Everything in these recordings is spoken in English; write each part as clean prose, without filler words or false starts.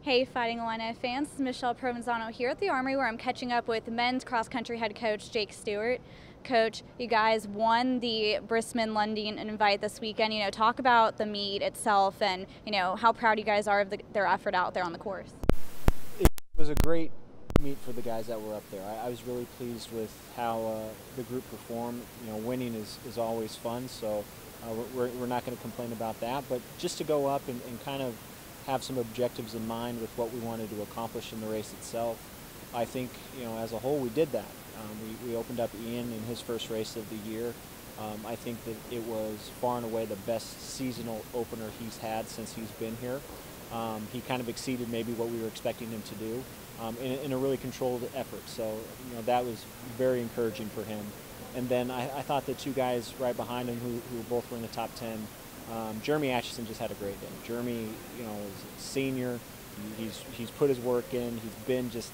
Hey, Fighting Illini fans, this is Michelle Provenzano here at the Armory where I'm catching up with men's cross-country head coach Jake Stewart. Coach, you guys won the Brissman-Lundeen Invite this weekend. Talk about the meet itself and, how proud you guys are of their effort out there on the course. It was a great meet for the guys that were up there. I was really pleased with how the group performed. Winning is always fun, so we're not going to complain about that. But just to go up and kind of have some objectives in mind with what we wanted to accomplish in the race itself, I think, as a whole we did that. We opened up Ian in his first race of the year. I think that it was far and away the best seasonal opener he's had since he's been here. He kind of exceeded maybe what we were expecting him to do in a really controlled effort. So, that was very encouraging for him. And then I thought the two guys right behind him who both were in the top 10, Jeremy Atchison just had a great day. Jeremy, is a senior. He's put his work in. He's been just,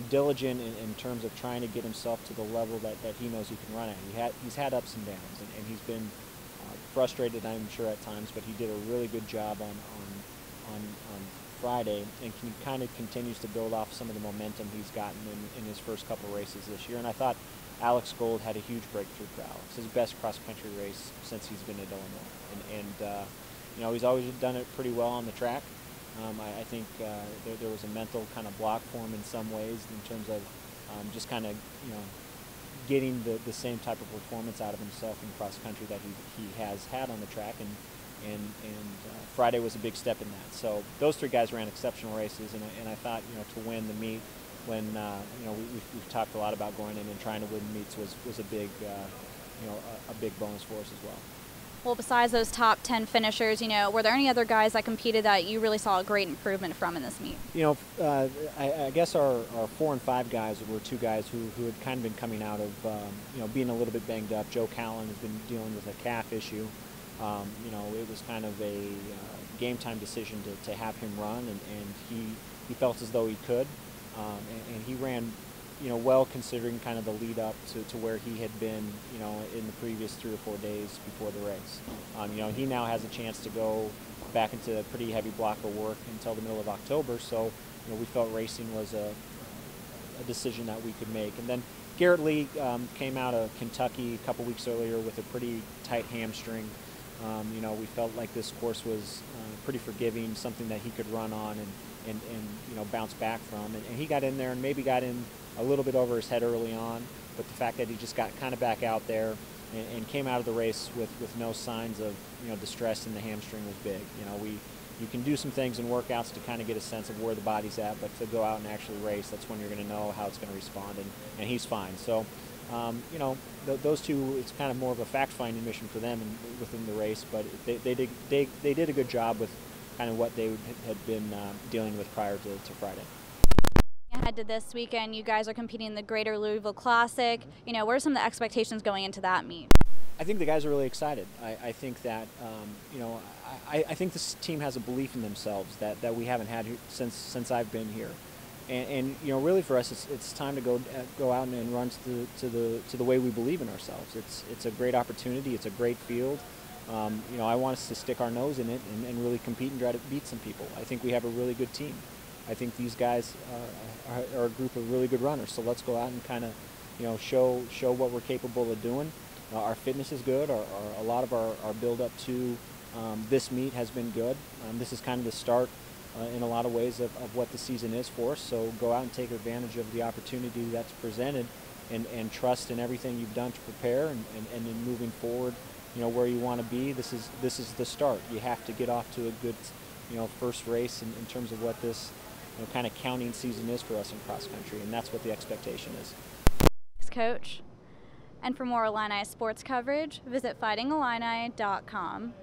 diligent in terms of trying to get himself to the level that he knows he can run at. He's had ups and downs, and he's been frustrated, I'm sure, at times. But he did a really good job on Friday, and kind of continues to build off some of the momentum he's gotten in his first couple races this year. And I thought Alex Gold had a huge breakthrough for Alex. His best cross-country race since he's been at Illinois. And he's always done it pretty well on the track. I think there was a mental kind of block for him in some ways in terms of just kind of, getting the same type of performance out of himself in cross-country that he has had on the track. And Friday was a big step in that. So those three guys ran exceptional races, and I thought, to win the meet when, we've talked a lot about going in and trying to win meets was a big, a big bonus for us as well. Well, besides those top 10 finishers, were there any other guys that competed that you really saw a great improvement from in this meet? I guess our 4 and 5 guys were two guys who had kind of been coming out of, being a little bit banged up. Joe Callan has been dealing with a calf issue. It was kind of a game time decision to have him run, and he felt as though he could, and he ran, well, considering kind of the lead up to where he had been, in the previous 3 or 4 days before the race. He now has a chance to go back into a pretty heavy block of work until the middle of October. So, we felt racing was a decision that we could make. And then Garrett Lee came out of Kentucky a couple weeks earlier with a pretty tight hamstring. We felt like this course was pretty forgiving, something that he could run on and bounce back from. And he got in there and maybe got in a little bit over his head early on, but the fact that he just got kind of back out there and came out of the race with no signs of distress in the hamstring was big. You can do some things in workouts to kind of get a sense of where the body's at, but to go out and actually race, that's when you're going to know how it's going to respond, and he's fine. So, those two, it's kind of more of a fact-finding mission for them within the race, but they did a good job with kind of what they had been dealing with prior to Friday. Ahead to this weekend, you guys are competing in the Greater Louisville Classic. What are some of the expectations going into that meet? I think the guys are really excited. I think that, I think this team has a belief in themselves that we haven't had since I've been here. And really for us, it's time to go out and run to the way we believe in ourselves. It's a great opportunity. It's a great field. I want us to stick our nose in it and really compete and try to beat some people. I think we have a really good team. I think these guys are a group of really good runners. So let's go out and kind of, show what we're capable of doing. Our fitness is good. A lot of our build up to this meet has been good. This is kind of the start in a lot of ways of what the season is for us. So go out and take advantage of the opportunity that's presented, and trust in everything you've done to prepare, and in moving forward, where you want to be. This is the start. You have to get off to a good, first race in terms of what this kind of counting season is for us in cross country, and that's what the expectation is. Thanks, Coach. And for more Illini sports coverage, visit fightingillini.com.